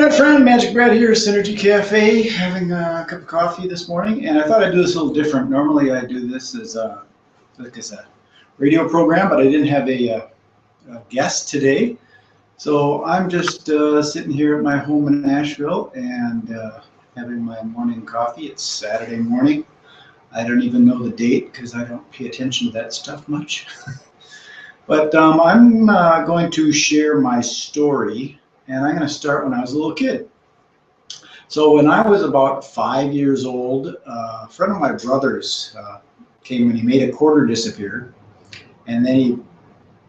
my friend, MagicBrad here, Synergy Cafe, having a cup of coffee this morning, and I thought I'd do this a little different. Normally I do this as a radio program, but I didn't have a guest today. So I'm just sitting here at my home in Nashville and having my morning coffee. It's Saturday morning. I don't even know the date because I don't pay attention to that stuff much. But I'm going to share my story, and I'm going to start when I was a little kid. So when I was about 5 years old, a friend of my brother's came and he made a quarter disappear, and then he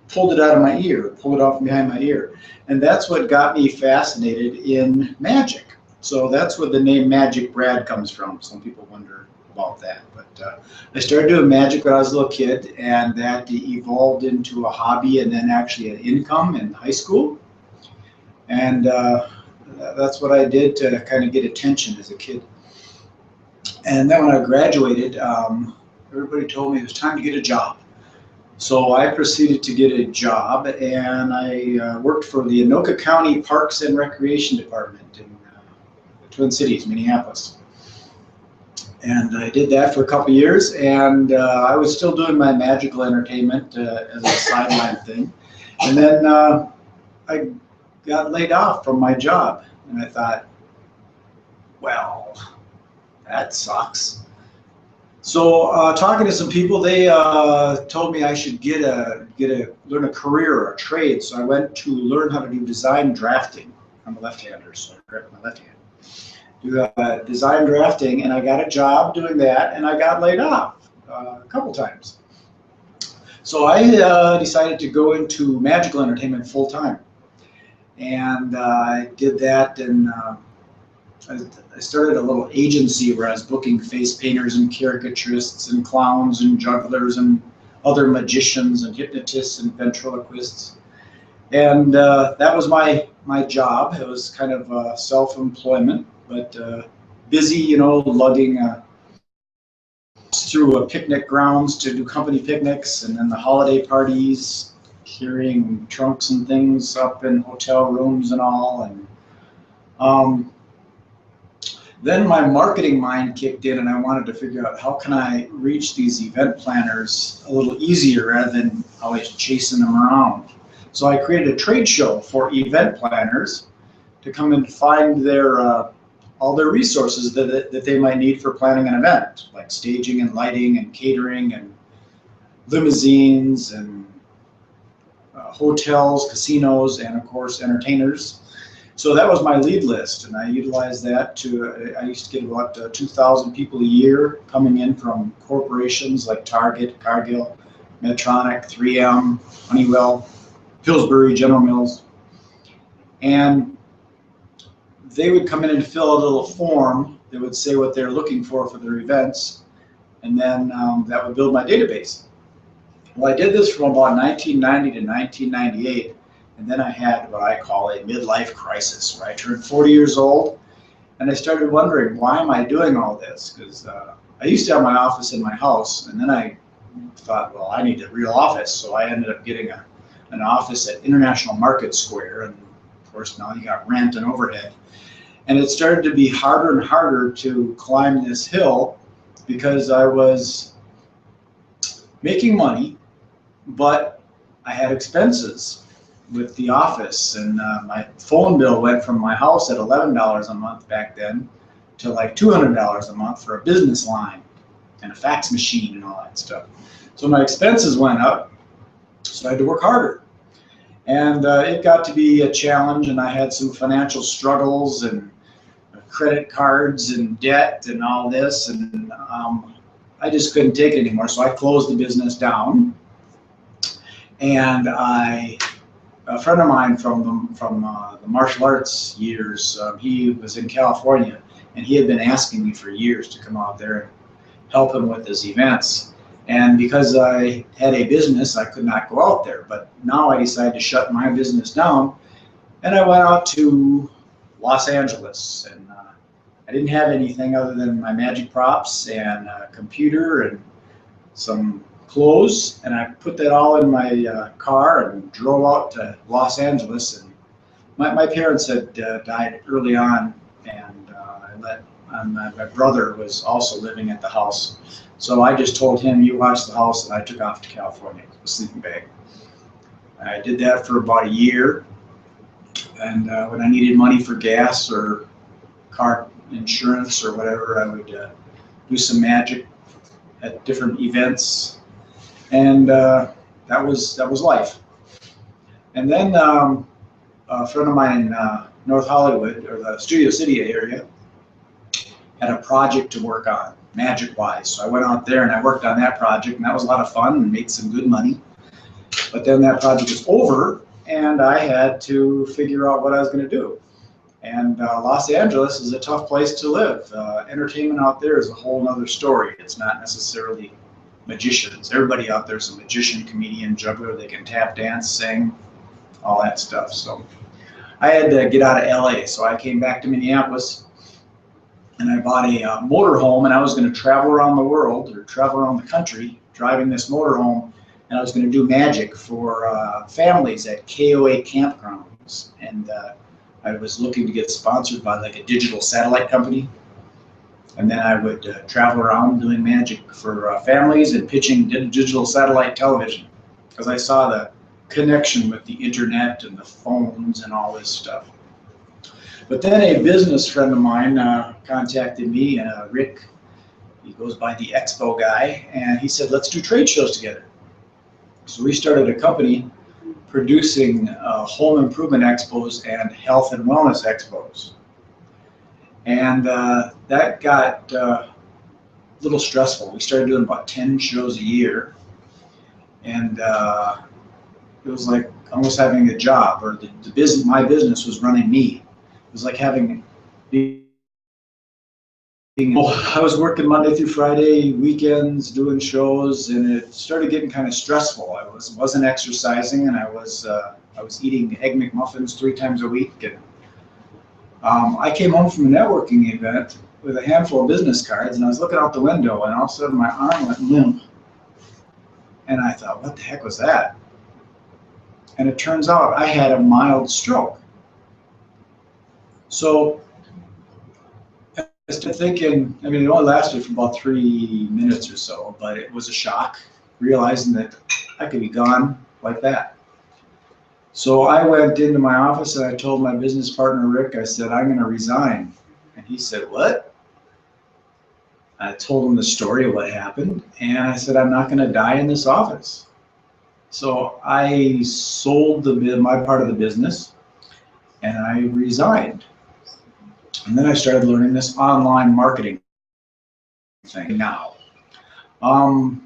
pulled it out of my ear, pulled it off from behind my ear. And that's what got me fascinated in magic. So that's where the name MagicBrad comes from. Some people wonder about that. But I started doing magic when I was a little kid, and that evolved into a hobby and then actually an income in high school. And that's what I did to kind of get attention as a kid. And then when I graduated, everybody told me it was time to get a job. So I proceeded to get a job, and I worked for the Anoka County Parks and Recreation Department in the Twin Cities, Minneapolis. And I did that for a couple years, and I was still doing my magical entertainment as a sideline thing. And then I got laid off from my job, and I thought, well, that sucks. So talking to some people, they told me I should learn a career or a trade. So I went to learn how to do design drafting. I'm a left-hander, so I correct my left hand. Do design drafting, and I got a job doing that, and I got laid off a couple times. So I decided to go into magical entertainment full time, and I did that, and I started a little agency where I was booking face painters and caricaturists and clowns and jugglers and other magicians and hypnotists and ventriloquists. And that was my job. It was kind of self-employment, but busy, you know, lugging through picnic grounds to do company picnics, and then the holiday parties, carrying trunks and things up in hotel rooms and all. And then my marketing mind kicked in, and I wanted to figure out how can I reach these event planners a little easier rather than always chasing them around. So I created a trade show for event planners to come and find their all their resources that they might need for planning an event, like staging and lighting and catering and limousines and hotels, casinos, and of course entertainers. So that was my lead list, and I utilized that to, I used to get about 2,000 people a year coming in from corporations like Target, Cargill, Medtronic, 3M, Honeywell, Pillsbury, General Mills. And they would come in and fill a little form that would say what they're looking for their events, and then that would build my database. Well, I did this from about 1990 to 1998. And then I had what I call a midlife crisis, where I turned 40 years old, and I started wondering, why am I doing all this? Because I used to have my office in my house, and then I thought, well, I need a real office. So I ended up getting an office at International Market Square, and of course now you got rent and overhead. And it started to be harder and harder to climb this hill because I was making money, but I had expenses with the office, and my phone bill went from my house at $11 a month back then to like $200 a month for a business line and a fax machine and all that stuff. So my expenses went up, so I had to work harder. And it got to be a challenge, and I had some financial struggles and credit cards and debt and all this, and I just couldn't take it anymore, so I closed the business down. And a friend of mine from the martial arts years, he was in California, and he had been asking me for years to come out there and help him with his events. And because I had a business, I could not go out there. But now I decided to shut my business down, and I went out to Los Angeles. And I didn't have anything other than my magic props and a computer and some clothes, and I put that all in my car and drove out to Los Angeles. And my parents had died early on, and my brother was also living at the house. So I just told him, you watch the house, and I took off to California with a sleeping bag. I did that for about a year, and when I needed money for gas or car insurance or whatever, I would do some magic at different events, and that was life. And then a friend of mine in North Hollywood, or the Studio City area, had a project to work on, magic-wise. So I went out there and I worked on that project, and that was a lot of fun and made some good money. But then that project was over, and I had to figure out what I was going to do. And Los Angeles is a tough place to live. Entertainment out there is a whole other story. It's not necessarily magicians. Everybody out there is a magician, comedian, juggler. They can tap dance, sing, all that stuff. So I had to get out of LA. So I came back to Minneapolis, and I bought a motorhome, and I was going to travel around the world, or travel around the country, driving this motorhome, and I was going to do magic for families at KOA campgrounds. And I was looking to get sponsored by like a digital satellite company, and then I would travel around doing magic for families and pitching digital satellite television, because I saw the connection with the internet and the phones and all this stuff. But then a business friend of mine contacted me, Rick. He goes by the Expo guy, and he said, let's do trade shows together. So we started a company producing home improvement expos and health and wellness expos. And that got a little stressful. We started doing about 10 shows a year, and it was like almost having a job, or the business, my business was running me. It was like having, I was working Monday through Friday, weekends, doing shows, and it started getting kind of stressful. I wasn't exercising, and I was eating Egg McMuffins 3 times a week. And I came home from a networking event with a handful of business cards, and I was looking out the window, and all of a sudden my arm went limp. And I thought, what the heck was that? And it turns out I had a mild stroke. So I started thinking, I mean, it only lasted for about 3 minutes or so, but it was a shock, realizing that I could be gone like that. So I went into my office and I told my business partner, Rick, I said, I'm going to resign. And he said, what? I told him the story of what happened, and I said, I'm not going to die in this office. So I sold my part of the business, and I resigned. And then I started learning this online marketing thing now. What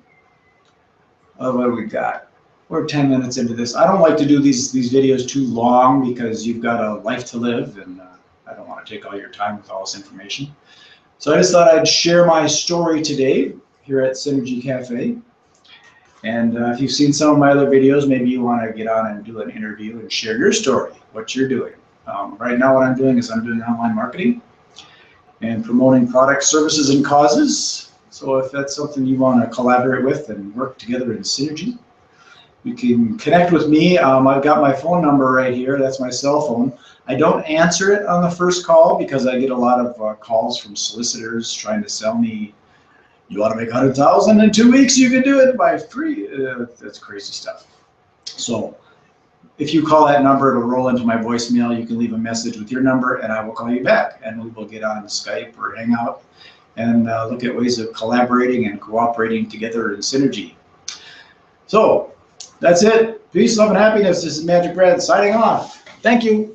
do we got? We're 10 minutes into this. I don't like to do these videos too long, because you've got a life to live, and I don't want to take all your time with all this information. So I just thought I'd share my story today here at Synergy Cafe. And if you've seen some of my other videos, maybe you want to get on and do an interview and share your story, what you're doing. Right now what I'm doing is I'm doing online marketing and promoting products, services, and causes. So if that's something you want to collaborate with and work together in synergy, you can connect with me. I've got my phone number right here. That's my cell phone. I don't answer it on the first call, because I get a lot of calls from solicitors trying to sell me, you want to make 100,000 in 2 weeks, you can do it by free. That's crazy stuff. So if you call that number, it'll roll into my voicemail. You can leave a message with your number, and I will call you back, and we will get on Skype or Hangout and look at ways of collaborating and cooperating together in synergy. So that's it. Peace, love, and happiness. This is MagicBrad signing off. Thank you.